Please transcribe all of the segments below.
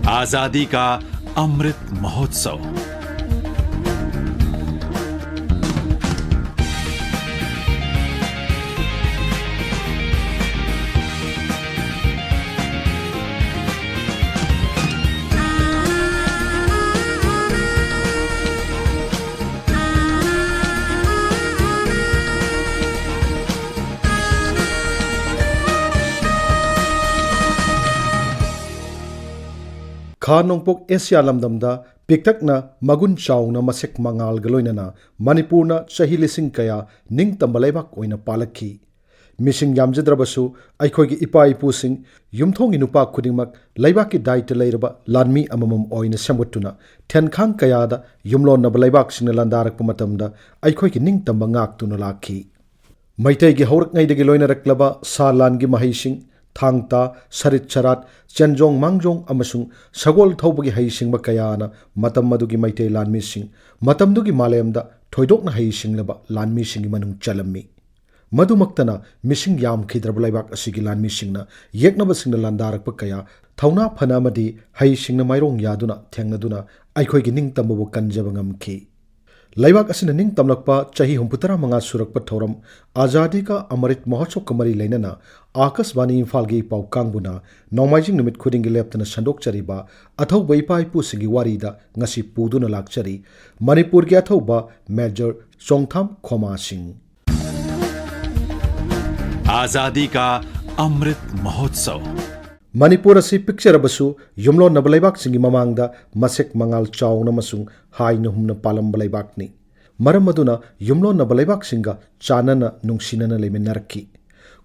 आजादी का अमृत महोत्सव। खा नोंपोक एशिया लमदमदा पिकटकना मगुन चाउना मसेक मंगाल गलोइनना मणिपुरना चही लिसिंग कया निंग तंबलेबाक ओइना पालखी मिसिंग यामजद्रबसु अखोइगी इपा इपुसिंग युमथोंगी नुपा खुदिंगमक लैबाकी दायित्व लैरबा लानमी अममम ओइना सेमगुट्टुना थेनखांग कयादा युमलोनब लैबाकसिंगना लांदारकपा मतमदा अखोइगी निंग तंबा ngaktuna लाखी मैतैगी हौरकङैदगी लोइनरक्लबा सा लानगी महैसिंग थांगता सरित सरात चेंजोंग मांगजोंग अमसुंग सगोल थौबगी हैसिंगबा कयाना मतम मदुगी मैतै लानमीसिंग मतमदुगी मालेमदा थोइदोकना हैसिंगलबा लानमीसिंगी मनुंग चलम्मी मधुमक्तना मिसिंग यामखिद्रबा लैबाक असिगी लानमीसिंगना येकनबसिंगना लांदारकपा कया थौना फनामदी हैसिंगना माइरोंग यादुना थेंगनदुना अखोइगी निंगतंबबु कनजबा ngamखि लैबाक असिना निंग तमलकपा चही 35 सुरकपा थौरम आजादी का अमृत महोत्सव कमरी लेनना आकाशवाणी इम्फाल की पाउ कांगबुना नौमाइजिंग निमित खुदिंगी लेप्तना संदोकचरीबा अथौबा इपा इपुसिंगी वारीदा ngasi पुदुना लाक्चरी मणिपुर की अथौबा मेजर चोंगथाम खोमासिंग। आजादी का अमृत महोत्सव। मणिपुर असी पिक्चरबसु युमलोनब लैबाकसिंगी ममांगदा मसेक मंगाल चाउना मसुंग हाइना हुमना पालंब लैबाकनी मरम अदुना युमलोनब लैबाकसिंगा चानना नुंगसिनना लेमिनरखी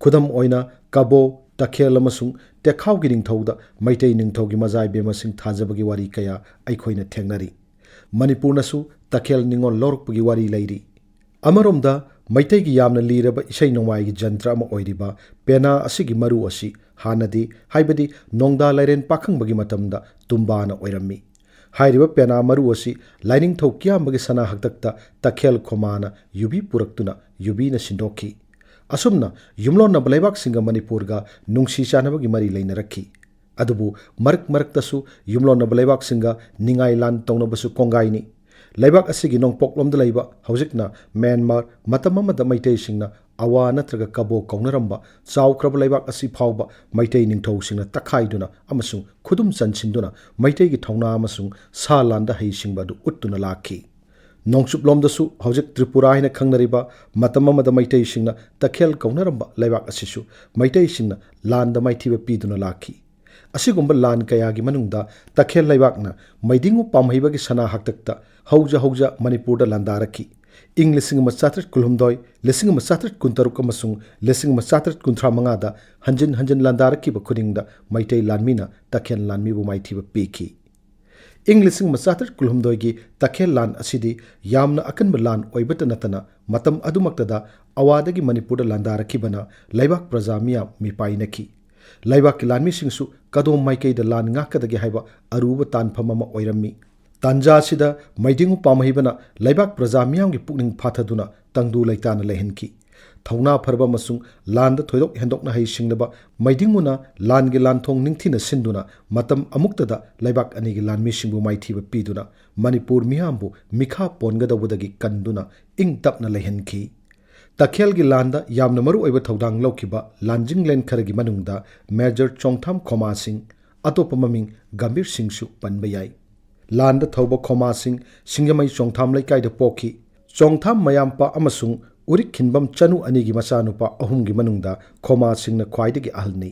खुदम ओइना कबो तखेल अमसुंग तेखावगी निंगथौदा मैतै निंगथौगी मजाय बेमसिंग थाजबगी वारी कया अखोइना थेंगनरी मणिपुरनसु तखेल निंगोल लौरकपगी वारी लैरी अमरोमदा मैतैगी यामना लीरबा इसै नोंवाइगी जंत्र अमा ओइरिबा पेना असिगी मरु असि हानदी हाइबदी नोंगदा लैरेन पाखंबगी मतमदा तुम्बाना ओइरम्मी हाइरिबा पेना मरु असि लाइनिंग थौ कियामबगी सना हक्तक्ता तखेल खोमाना युबी पुरक्तुना युबीना सिंदोखी असुमना युमलोनब लैबाकसिंगा मणिपुरगा नुंगसी चानबगी मरी लैनरखी अदुबु मरक मरकतसु युमलोनब लैबाकसिंगा निंगाई लान तौनबसु कोंगाइनी लैबाक असिगी नोंगपोकलोमदा लैबा हौजिकना म्यांमार मतम अमदा मैतैसिंगना अवा नत्रगा कबो कौनरंबा चाउख्रब लैबाक असि फावबा मैतै निंगथौसिंगना तखाइदुना अमसुंग खुदुम चनसिंदुना मैतैगी थौना अमसुंग सा लांदा हैसिंगबा दु उत्तुना लाखी नोंगचुपलोमदसु हौजिक त्रिपुरा हैना खंगनरिबा मतम अमदा मैतैसिंगना तखेल कौनरंबा लैबाक असिसु मैतैसिंगना लांदा मैथिबा पीदुना लाखी असिगुंबा लान कयागी मनुंगदा तखेल लैबाकना मैदिंगु पामहैबगी सना हक्तक्ता हौजा हौजा मणिपुरदा लांदारखी इंग 1973 1973 1975 हंजिन हंजिन लांदारखीबा खुदिंगदा मैतै लानमीना तखेल लानमीबु माइथिबा पीखी इंग 1973 की तखेल लान असिदी यामना अकनबा लान ओइबता नतना मतम अदुमक्तदा अवादगी मणिपुरदा लांदारखीबना लैबाक प्रजा मिया मिपाइनखी लैबाक लानमीसिंगसु कदोम माइकैदा लान ngakkadagi haiba aruba tanpham ama oirami तंजा सिदा मैदिंगु पामहिबना लैबाक प्रजा मियामगी पुकनिंग फाथदुना तंगदु लैताना लेहनकी थौना फरबा मसुंग लांद थोइदोक हेंदोकना हैसिंगलबा मैदिंगुना लानगी लानथोंग निंगथिना सिंदुना मतम अमुक्तदा लैबाक अनिगी लानमीसिंगबु माइथिबा पीदुना मणिपुर मियामबु मिखा पोनगदबुदगी कंदुना इंग तपना लेहनकी तखेलगी लांदा यामना मरु ओइबा थौदांग लौखिबा लांजिंग लेन खरगी मनुंगदा मेजर चोंगथाम खोमासिंग अतोप ममिंग गंभीर सिंगसु पनबा याई लांद थौबा खोमासिंग सिंगमई चोंगथाम लैकाइदा पोखी चोंगथाम मयामपा अमसुंग उरिक खिनबम चनु अनिगी मचानुपा अहुमगी मनुंगदा खोमासिंगना ख्वाइदगी अहलनी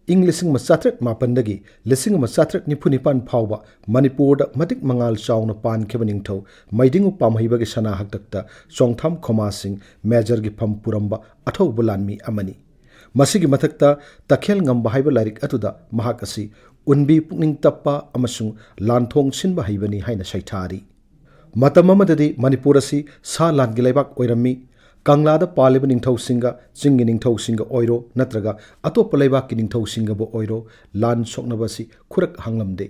इंग 1908 1994 फावबा मणिपुरदा मतिक मंगाल चाउना पानखेबा निंगथौ मैदिंगु पामहैबगी सना हक्तक्ता चोंगथाम खोमासिंग मेजरगी फम पुरंबा अथौबा लानमी अमनी मसिगी मथक्ता तखेल ngamba हाइबा लारिक अतुदा महाक असि उनबी पुकनिंग तप्पा अमसुंग लानथोंग सिनबा हैबनी हाइना सैथारी मतम अमददी मणिपुर असि सा लानगी लैबाक ओइरम्मी कंगलादा पालिबा निंगथौसिंगा चिंगी निंगथौसिंगा ओइरो नत्रगा अतोप्पा लैबाककी निंगथौसिंगाबो ओइरो लान सोकनबसि खुरक हांगलमदे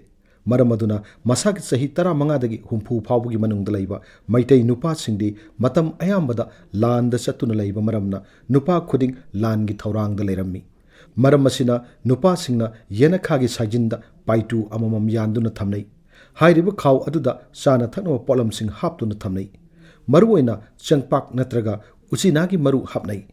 मरम अदुना मसागी चही 15 हुंफू फावबगी मनुंगदा लैबा मैतै नुपासिंगदी मतम अयामबदा लानदा चतुना लैबा मरमना नुपा खुदिंग लानगी थौरांगदा लैरम्मी Maram asina nupasingna yenakha gi sajinda paitu amamam yanduna thamnei. Hairiba khaw aduda sana thaknaba polamsing haptuna thamnei. Maruoina changpak natraga uchina gi maru hapnei.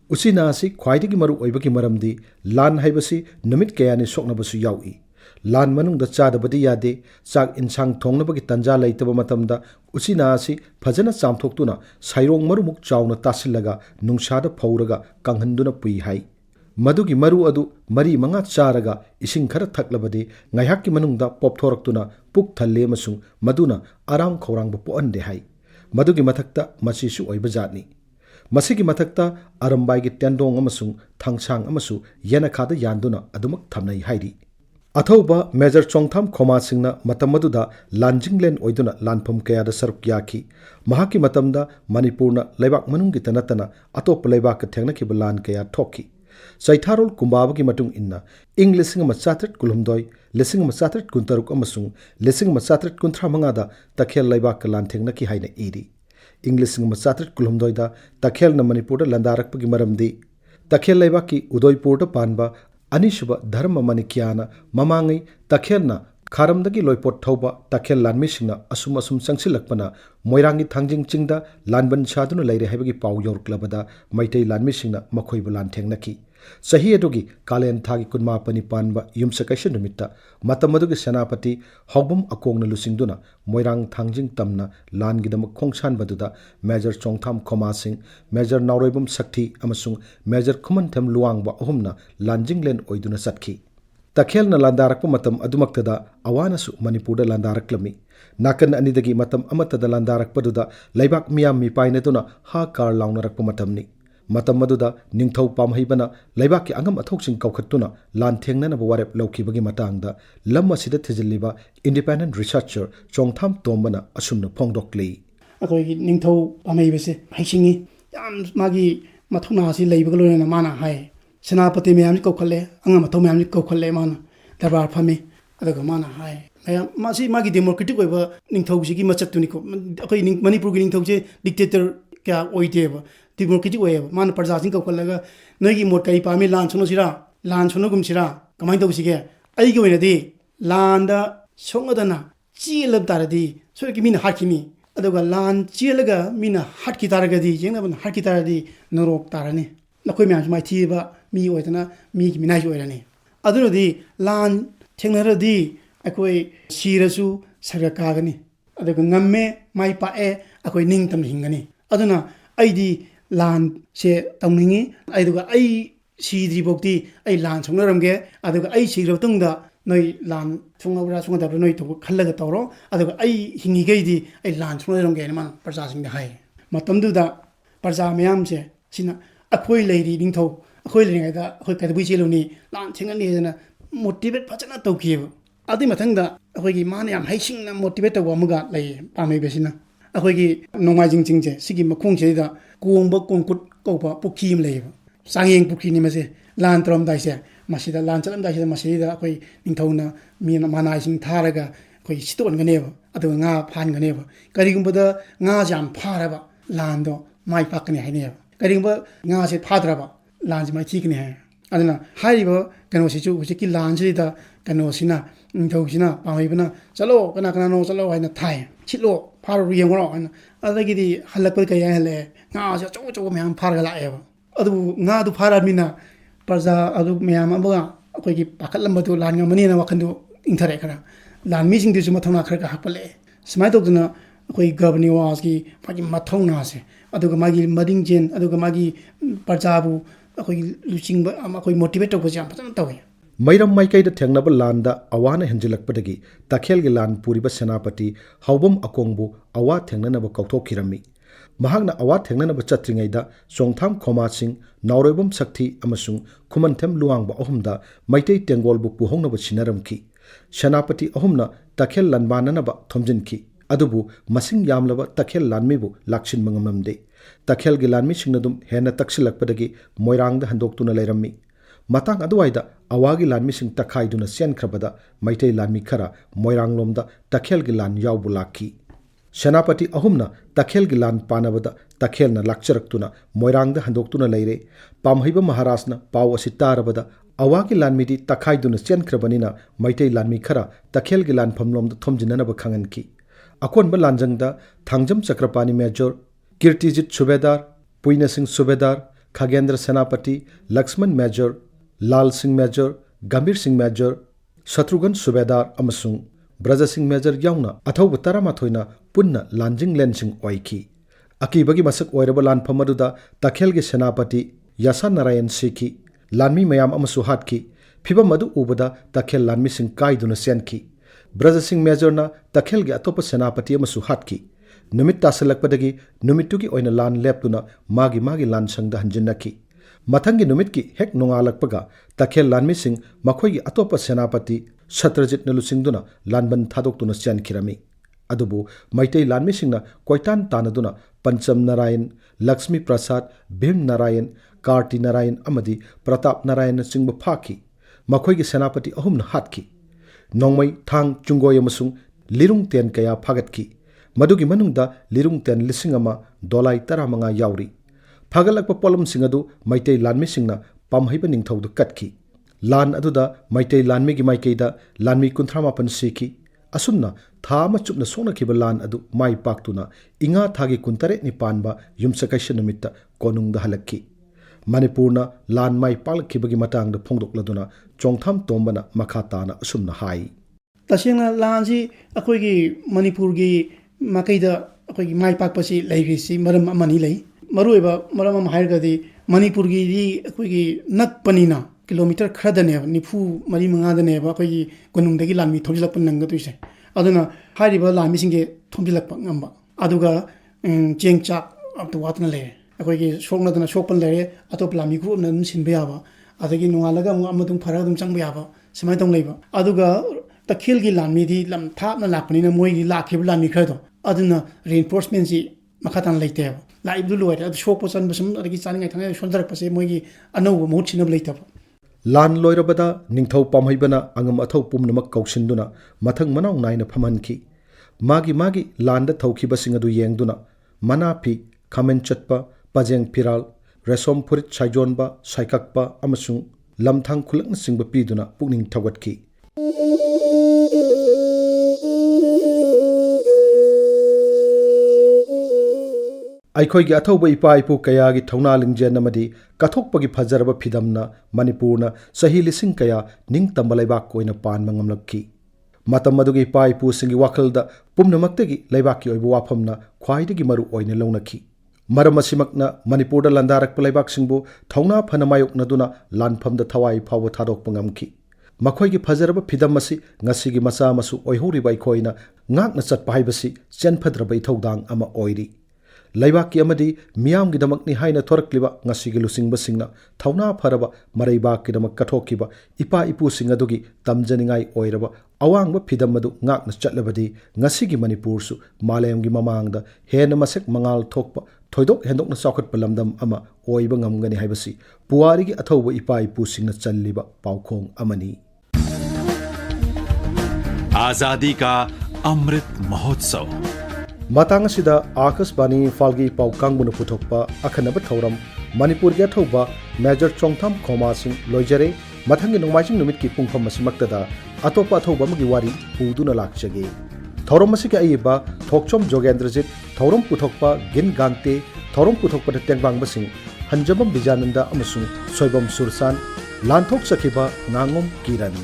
Uchina asi khwaidagi maru oibagi maramdi lan haibasi numit kayani soknabasu yawi. Lan manungda chadabadi yade chak insang thongnabagi tanja laitaba matamda uchina asi phajana chamthoktuna sairong marumuk chawna tasillaga nungsada phauraga kanghanduna pui hai. Madugi maru adu mari manga charaga ising khara thaklabadi ngaihakki manungda popthoraktuna puk thalle amasung maduna arang khorangba poande hai. Madugi mathakta masisu oibajatni. Masigi mathakta arambaigi tendong amasung thangsang amasu yenakhada yanduna adumak thamnai hairi. Athauba Major Chontham Khommasing na matamaduda Lanjinglen oiduna lanpham kayada saruk yaki. Mahaki matamda Manipurna leibak manunggi tanatana atop leibak ka thengnakiba lan kaya thoki. Saitharol kumbabagi matung inna ing lising machatret kulumdoi lising machatret kuntaruk amasung lising machatret kunthra mangada takhel leibak ka lan thengnaki haina iri. Ing lising machatret kulumdoi da takhel na Manipurda landarakpagi maramdi takhel leibaki Udaipurda panba Anisuba Dharma Manikyana Mamangi Takhelna Karamdagi Loipot Tauba Takhel Lanmisingna Asum Sangsilakpana Moirangi Thangjing Chingda Lanban Chaduna Laire Habagi Pau Yorklabada Maitei Lanmisingna Makoiba Lan Thengnaki. Sahi adugi Kalen Thagi Kunma Pani Panba Yumsakasha Numitta Matamadugi Senapati Hobum Akongna Lusingduna Moirang Thangjing Tamna Langidam Kongshan Baduda Major Chontham Khommasing Major Nauroibum Sakthi Amasung Major Kumantham Luangba Ohumna Lanjinglen Oiduna Satki. Takhelna Landarakpa Matam Adumaktada Awanasu Manipurda Landaraklami. Nakan Anidagi Matam Amatada Landarakpaduda Laibak Miyam Mipainetuna Ha Kar Launarakpa Matamni. Matam maduda ningthau pamhaibana leibaki angam athoksing kaukhatuna lan thengnana warep laukibagi matangda lam asida thijilliba independent researcher Chontham Tombana asumna phongdokli akoigi ningthau pamhaibase haisingi yam magi mathuna asi leibaga loina mana hai senapati meyam kokhalle angam mathau meyam kokhalle mana darbar phami adaga mana hai meyam masi magi democratic oiba ningthau sigi machatuni ko akoi manipur gi ningthau je dictator kya oideba democratic oiba mana parjasing kokhallaga noigi mot kai pami lan suno sira lan suno gum sira kamai tawsige ai gi oinadi landa songadana chilab taradi soki mina hakimi aduga lan chilaga mina hatki taragadi jengna ban hatki taradi norok tarani nakoi myam mai thiba mi oidana mi gi minai oirani adunodi lan thengnaradi akoi sirasu sarakagani aduga ngamme mai pae akoi ningtam hingani aduna aidi lan se tamningi aiduga ai sidri bokti ai lan songnaramge aduga ai sigra tungda noi lan thungawra sunga noi to khallaga tawro aduga ai hingi geidi ai lan songnaramge man parja sing hai matamduda parja mayam se sina akhoi leiri ningtho akhoi leringada akhoi kadbui cheluni lan thingani na motivate phachana tawkib adi mathangda akhoi gi man yam haisingna motivate tawa muga lei pamai besina akhoi gi nongmai jingje sigi makhong cheda kuongba kongkut kopa pukhim leiba sangeng pukhi ni mase lan trom daise masida lan chalam daise masida akhoi ningthauna mi manai sing tharaga akhoi siton ganeba adu nga phan ganeba karigumbada nga jam pharaba lando mai pakni haineba karigumba nga se phadraba lan mai thikni ha aduna haiba kano sichu hujiki lan sida kano sina ningthau pamaibana chalo kana no chalo haina thai chilo pharu yengro haina adagidi halakpal kaya hale nga ja cho myam pharga laeba adu nga du pharamina parja adu myam abaga akoigi pakatlamadu lan ngamani na wakandu ingthare kara lan mi sing disu mathona khara hapale smai tokduna akoi gabni was gi pagi mathona se aduga magi mading jen aduga magi parjabu akoi luchingba akoi motivate to jam patana tawe Mairam Maikaida Tengnaba Landa Awana Henjilakpadagi Takhelgi Lan Puriba Senapati Haubum Akongbu Awa Tengnanaba Kauto Kirami Mahagna Awa Tengnanaba Chatringaida Chontham Khommasing Nauroibum Sakthi Amasung Kumantem Luangba Ohumda Maitei Tengolbu Puhongnaba Chinaramki Senapati Ohumna Takhel Lanbananaba Thomjinki Adubu Masing Yamlaba Takhel Lanmibu Lakshin Mangamamde Takhelgi Lanmi Singnadum Hena Taksilakpadagi Moirangda Handoktuna Lairami Matang aduaida awagi lanmi sing takhaiduna sian khrabada maitei lanmi khara moirang lomda takhel gi lan yawbu lakhi senapati ahumna takhel gi lan panabada takhelna lakcharaktuna moirang da handoktuna leire pamhaiba maharashna paw asitarabada awagi lanmidi takhaiduna chenkrabanina maitai lanmi khara takhelgi lan phamlomda thomjinanaba khanganki akonba lanjangda thangjam chakrapani major kirtijit subedar puina singh subedar khagendra senapati lakshman major lal singh major gambir singh major shatrughn subedar amasung braja singh major yauna athauba taramathoi na punna lanjing lensing oiki akibagi masak oiraba lan phamaduda takhelgi senapati yasa narayan sikhi lanmi mayam amasu hatki phibam adu ubada takhel lanmi sing kaiduna senki braja singh major na takhel gi atopa senapati amasu hatki numit tasalakpadagi numitugi oina lan leptuna magi lan sangda hanjinnaki mathangi numitki hek nongalakpaga takhel lanmi sing makhoi gi atopa senapati Satrajit na lusingduna lanban thadoktuna senkhirami adubu maitai lanmi singna koitan tanaduna Pancham Narayan Lakshmi Prasad Bhim Narayan Karti Narayan amadi Pratap Narayan singba phaki makhoi gi senapati ahumna hatki nongmai thang chungoy amasung lirung ten kaya phagatki madugi manungda lirung ten lisingama dolai taramanga yauri phagalakpa polum singadu maitai lanmi singna pamhaiba ningthaudu katki lan aduda maitai lanmi gi maikeida lanmi 38 sikhi asumna tha ma chupna sona khiba lan adu mai paktuna inga thagi 19 ni panba yumsakaisha numitta konungda halakki Manipurna lan mai palkhibagi matangda phongdokladuna Chontham tombana makhatana asumna hai tasena lanji akoigi manipurgi makaida akoigi mai pakpasi lairisi maram amani lei maruiba maram am hairgadi manipurgi di akoigi nakpanina kilometer khradane nifu mari mangadane ba akoigi gonungdagi lanmi thomjilakpa nangatuise aduna hairiba lanmi singe thomjilakpa ngamba aduga chengchak abtu watna le akoigi soknadana sokpan le atop lami group na sinbe yaba adagi nongalaga amadung faradum changbe yaba simai tong leiba aduga takhilgi lanmi di lam thapna lakpanina moigi lakhiba lanmi khado aduna reinforcement si makatan leite laibdu loire adu sokpo chan basum adagi chaningai thang sondarak pase moigi anau mohut sinab leita lan loirabada ningthau pamhaibana angam athau pumnamak kausinduna mathang manau naina phamanki magi landa thaukiba singadu yengduna manapi khamen chatpa pajeng piral resom phurit chaijonba saikakpa amasung lamthang khulakna singba piduna pukning thawatki Aikhoigi athauba ipa ipu kayagi thauna lingjen amadi kathokpagi phajaraba phidamna Manipurna sahi lising kaya ningtamba laibak koina panma ngamlakki matam madugi ipa ipu singi wakhalda pumnamaktagi laibakki oiba wafamna khwaidagi maru oina launaki maram asimakna Manipurda landarakpa laibak singbu thauna phana mayoknaduna lanphamda thawai phawa thadokpa ngamki makhoigi phajaraba phidam asi ngasigi macha masu oihuriba ikhoina ngakna chatpa haibasi chenphadraba ithodang ama oiri Laibaki amadi miyam gidamakni haina thorakliba ngasigi lusingba singna thauna pharaba maraibak gidamak kathokiba ipa ipu singadugi tamjaningai oiraba awangba phidamadu ngakna chatlabadi ngasigi Manipursu malayamgi mamangda hena masek mangal thokpa thoidok hendokna chawkhatpa lamdam ama oiba ngamgani haibasi puwarigi athauba ipa ipu singna challiba paukhong amani आजादी का Amrit Mahotsav matang asida Akashbani Imphal paukangbu puthokpa akhanaba thauram Manipur gi thauba Major Chontham Khommasing loijare mathangi nongmaising numit ki pungpham asimaktada atopa thauba magi wari puduna lakchage thauram asiki aiba Thokchom Jogendrajit thauram puthokpa gin Gangte thauram puthokpa tengbang basing hanjabam bijananda amasung soibam sursan lanthok sakhiba Ngangom Kiran